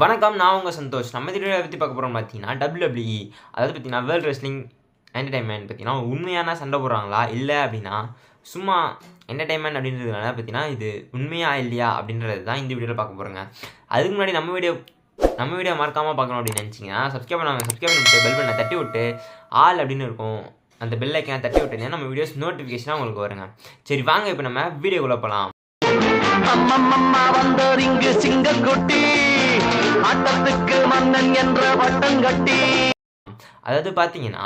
வணக்கம், நான் உங்கள் சந்தோஷ். நம்ம வீடியோவை பற்றி பார்க்க போகிறோம் பார்த்தீங்கன்னா WWE. அதாவது பார்த்தீங்கன்னா வேர்ல்டு ரெஸ்லிங் என்டர்டைன்மெண்ட் பார்த்தீங்கன்னா உண்மையான சண்டை போடுறாங்களா இல்லை அப்படின்னா சும்மா என்டர்டைன்மெண்ட் அப்படின்றதுனால பார்த்தீங்கன்னா இது உண்மையா இல்லையா அப்படின்றது தான் இந்த வீடியோவில் பார்க்க போகிறோங்க. அதுக்கு முன்னாடி நம்ம வீடியோ மறக்காமல் பார்க்கணும் அப்படின்னு நினச்சிங்கன்னா சப்ஸ்கிரைப் பண்ணிவிட்டு பெல் பண்ண தட்டி விட்டு ஆல் அப்படின்னு இருக்கும் அந்த பெல் ஐக்கனை தட்டி விட்டுருந்தீங்கன்னா நம்ம வீடியோஸ் நோட்டிஃபிகேஷனாக உங்களுக்கு வருங்க. சரி வாங்க இப்போ நம்ம வீடியோக்குள்ளே போகலாம். அம்மம்மா வந்தோர் இங்கு சிங்கக்குட்டி ஆட்டத்துக்கு மன்னன் என்ற பட்டம் கட்டி. அதாவது பார்த்தீங்கன்னா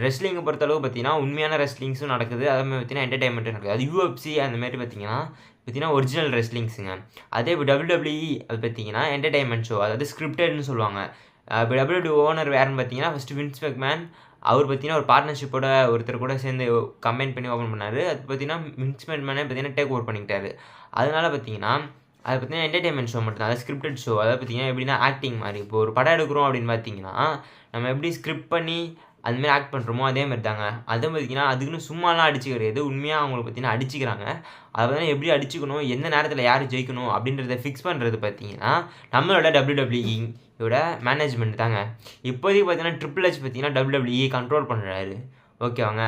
ரெஸ்லிங்கை பொறுத்தளவு பார்த்தீங்கன்னா உண்மையான ரெஸ்லிங்ஸும் நடக்குது, அதே மாதிரி பார்த்தீங்கன்னா என்டர்டைன்மெண்ட்டும் நடக்குது. அது UFC அந்த மாதிரி பார்த்தீங்கன்னா ஒரிஜினல் ரெஸ்லிங்ஸுங்க. அதே இப்போ WWE அது பார்த்தீங்கன்னா என்டர்டைன்மெண்ட் ஷோ, அதாவது ஸ்கிரிப்டட்னு சொல்லுவாங்க. இப்போ WWE ஓனர் யாருன்னு பார்த்தீங்கன்னா ஃபஸ்ட்டு வின்ஸ் மெக்மேன். அவர் பார்த்தீங்கன்னா ஒரு பார்ட்னர்ஷிப்போட ஒருத்தர் கூட சேர்ந்து கம்பைன் பண்ணி ஓப்பன் பண்ணார். அது பார்த்தீங்கன்னா வின்ஸ் மெக்மேனே பார்த்தீங்கன்னா டேக் ஓவர் பண்ணிக்கிட்டாரு. அதனால் பார்த்தீங்கன்னா அது பார்த்தீங்கன்னா என்டர்டைன்மெண்ட் ஷோ மட்டும் தான், அது ஸ்கிரிப்டட் ஷோ. அதாவது பார்த்தீங்கன்னா எப்படின்னா ஆக்டிங் மாதிரி. இப்போ ஒரு படம் எடுக்கிறோம் அப்படின்னு பார்த்தீங்கன்னா நம்ம எப்படி ஸ்கிரிப்ட் பண்ணி அதுமாரி ஆக்ட் பண்ணுறோமோ அதே மாதிரி தாங்க. அதே பார்த்தீங்கன்னா அதுக்குன்னு சும்மாலாம் அடிச்சு கிடையாது, உண்மையாக அவங்களுக்கு பார்த்தீங்கன்னா அடிச்சுக்கிறாங்க. அதை வந்து எப்படி அடிச்சுக்கணும், எந்த நேரத்தில் யார் ஜெயிக்கணும் அப்படின்றத ஃபிக்ஸ் பண்ணுறது பார்த்தீங்கன்னா நம்மளோட WWEயோட மேனேஜ்மெண்ட் தாங்க. இப்போதைக்கு பார்த்தீங்கன்னா ட்ரிபிள் H பார்த்தீங்கன்னா WWE கண்ட்ரோல் பண்ணுறாரு, ஓகேவாங்க.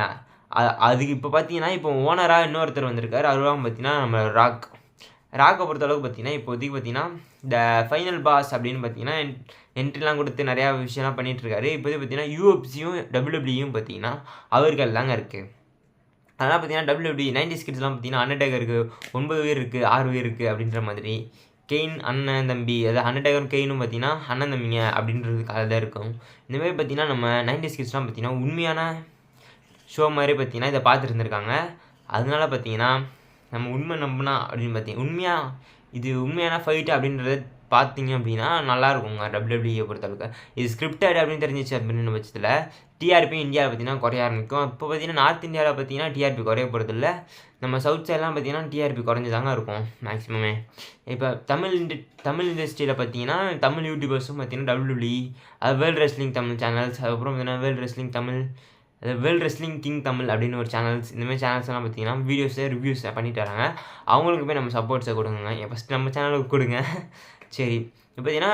அதுக்கு இப்போ பார்த்தீங்கன்னா இப்போ ஓனராக இன்னொருத்தர் வந்திருக்காரு. அவராக பார்த்தீங்கன்னா நம்ம ராக்கை பொறுத்தளவுக்கு பார்த்தீங்கன்னா இப்போதைக்கு பார்த்தீங்கன்னா இந்த ஃபைனல் பாஸ் அப்படின்னு பார்த்தீங்கன்னா என்ட்ரிலாம் கொடுத்து நிறையா விஷயம்லாம் பண்ணிகிட்ருக்காரு. இப்போதைக்கு பார்த்தீங்கன்னா UFCயும் WWEயும் பார்த்தீங்கன்னா அவர்கள் தாங்க இருக்குது. அதனால் பார்த்தீங்கன்னா WWE 90s கிட்ஸ்லாம் பார்த்தீங்கன்னா அண்டர்டேக்கருக்கு 9 உயிர் இருக்குது, 6 உயிர் இருக்குது அப்படின்ற மாதிரி. கெயின் அண்ணன் தம்பி, அதாவது அண்டர்டேக்கரும் கெயினும் பார்த்தீங்கன்னா அண்ணன் தம்பிங்க அப்படின்றதுக்காக தான் இருக்கும். இந்தமாதிரி பார்த்தீங்கன்னா நம்ம 90s கிட்ஸ்லாம் பார்த்தீங்கன்னா உண்மையான ஷோ மாதிரி பார்த்தீங்கன்னா இதை பார்த்துட்டு இருந்திருக்காங்க. அதனால பார்த்தீங்கன்னா நம்ம உண்மை நம்பினா அப்படின்னு பார்த்தீங்கன்னா இது உண்மையான ஃபைட்டு அப்படின்றத பார்த்தீங்க அப்படின்னா நல்லாயிருக்குங்க. WWE பொறுத்தளவுக்கு இது ஸ்கிரிப்டட் அப்படின்னு தெரிஞ்சிச்சு அப்படின்னு பட்சத்தில் டிஆர்பி இந்தியாவில் பார்த்தீங்கன்னா குறைய ஆரம்பிக்கும். இப்போ பார்த்தீங்கன்னா நார்த் இந்தியாவில் பார்த்தீங்கன்னா டிஆர்பி குறைய போகிறதில்ல, நம்ம சவுத் சைட்லாம் பார்த்தீங்கன்னா டிஆர்பி குறைஞ்சிதாங்க இருக்கும் மேக்ஸிமமே. இப்போ தமிழ் இண்டஸ்ட்ரியில் பார்த்தீங்கன்னா தமிழ் யூடியூபர்ஸும் பார்த்தீங்கன்னா WWE, அது வேர்ல்டு ரெஸ்லிங் தமிழ் சேனல்ஸ், அதுக்கப்புறம் பார்த்தீங்கன்னா வேர்ல்டு ரெஸ்லிங் கிங் தமிழ் அப்படின்னு ஒரு சேனல்ஸ், இந்தமாதிரி சேனல்ஸ்லாம் பார்த்தீங்கன்னா ரிவ்யூஸ் பண்ணிட்டு வராங்க. அவங்களுக்கு போய் நம்ம சப்போர்ட்ஸை கொடுங்க, ஃபஸ்ட்டு நம்ம சேனலுக்கு கொடுங்க. சரி, இப்போ பார்த்தீங்கன்னா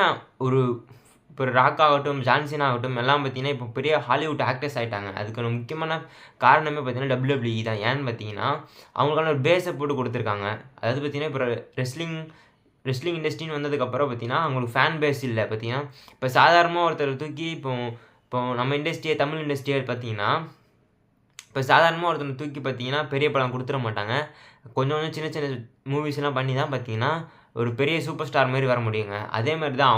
இப்போ ராக் ஆகட்டும், ஜான்சின் ஆகட்டும் எல்லாம் பார்த்தீங்கன்னா இப்போ பெரிய ஹாலிவுட் ஆக்டர்ஸ் ஆகிட்டாங்க. அதுக்கான முக்கியமான காரணமே பார்த்தீங்கன்னா WWE தான். ஏன்னு பார்த்தீங்கன்னா அவங்களுக்கான ஒரு பேஸை போட்டு கொடுத்துருக்காங்க. அதாவது பார்த்தீங்கன்னா இப்போ ரெஸ்லிங் இண்டஸ்ட்ரின்னு வந்ததுக்கப்புறம் பார்த்தீங்கன்னா அவங்களுக்கு ஃபேன் பேஸ் இல்லை. பார்த்தீங்கன்னா இப்போ சாதாரணமாக ஒருத்தர் தூக்கி இப்போ நம்ம தமிழ் இண்டஸ்ட்ரியை பார்த்தீங்கன்னா இப்போ சாதாரணமாக ஒருத்தனை தூக்கி பார்த்தீங்கன்னா பெரிய படம் கொடுத்துட மாட்டாங்க. கொஞ்சம் சின்ன மூவிஸ்லாம் பண்ணி தான் பார்த்தீங்கன்னா ஒரு பெரிய சூப்பர் ஸ்டார் மாதிரி வர முடியுங்க. அதே மாதிரி தான்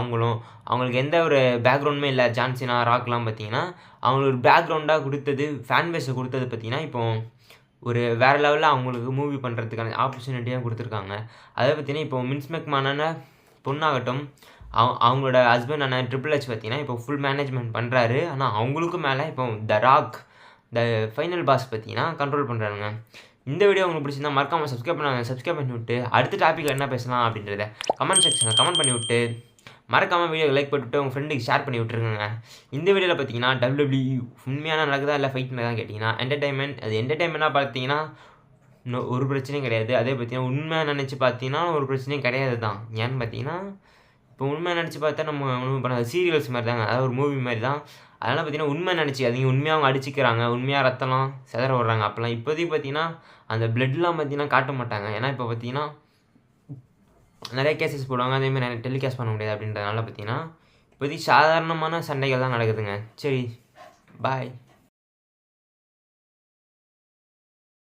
அவங்களுக்கு எந்த ஒரு பேக்ரவுண்டுமே இல்லை. ஜான்சினா ராக்லாம் பார்த்தீங்கன்னா அவங்களுக்கு ஒரு பேக்ரவுண்டாக கொடுத்தது, ஃபேன் பேஸை கொடுத்தது பார்த்தீங்கன்னா இப்போ ஒரு வேறு லெவலில் அவங்களுக்கு மூவி பண்ணுறதுக்கான ஆப்பர்ச்சுனிட்டியாக கொடுத்துருக்காங்க. அதை பார்த்தீங்கன்னா இப்போ வின்ஸ் மெக்மேனான பொண்ணாகட்டும், அவங்களோட ஹஸ்பண்ட் ட்ரிபிள் H பார்த்தீங்கன்னா இப்போ ஃபுல் மேனேஜ்மெண்ட் பண்ணுறாரு. ஆனால் அவங்களுக்கும் மேலே இப்போ த ஃபைனல் பாஸ் பார்த்தீங்கன்னா கண்ட்ரோல் பண்ணுறாங்க. இந்த வீடியோ உங்களுக்கு பிடிச்சிருந்தா மறக்காமல் சப்ஸ்கிரைப் பண்ணி விட்டு அடுத்த டாப்பிக்கில் என்ன பேசலாம் அப்படின்றத கமெண்ட் செக்ஷனில் கமெண்ட் பண்ணி விட்டு மறக்காமல் வீடியோ லைக் பண்ணிவிட்டு உங்கள் ஃப்ரெண்டுக்கு ஷேர் பண்ணி விட்டுருங்க. இந்த வீடியோவில் பார்த்தீங்கன்னா WWE உண்மையான நடக்குதா இல்லை ஃபைட் தான் கேட்டிங்கன்னா என்டர்டைன்மெண்ட்டாக பார்த்தீங்கன்னா ஒரு பிரச்சனையும் கிடையாது. அதே பார்த்தீங்கன்னா உண்மையாக நினச்சி பார்த்தீங்கன்னா ஒரு பிரச்சனையும் கிடையாது தான். ஏன்னு பார்த்தீங்கன்னா இப்போ உண்மையாக நினச்சி பார்த்தா நம்ம ஒன்றும் பண்ணாது, சீரியல்ஸ் மாதிரி தாங்க, அதாவது ஒரு மூவி மாதிரி தான். அதனால் பார்த்தீங்கன்னா உண்மை நினச்சி அதிக உண்மையாக அவங்க அடிச்சிக்கிறாங்க, உண்மையாக ரத்தம்லாம் செதற விட்றாங்க. அப்போலாம் இப்போதைக்கு பார்த்தீங்கன்னா அந்த பிளட்லாம் பார்த்தீங்கன்னா காட்ட மாட்டாங்க. ஏன்னா இப்போ பார்த்தீங்கன்னா நிறைய கேசஸ் போடுவாங்க, அதேமாதிரி நிறைய டெலிகாஸ்ட் பண்ண முடியாது அப்படின்றதுனால பார்த்தீங்கன்னா இப்போதைக்கு சாதாரணமான சண்டைகள் தான் நடக்குதுங்க. சரி, பாய்.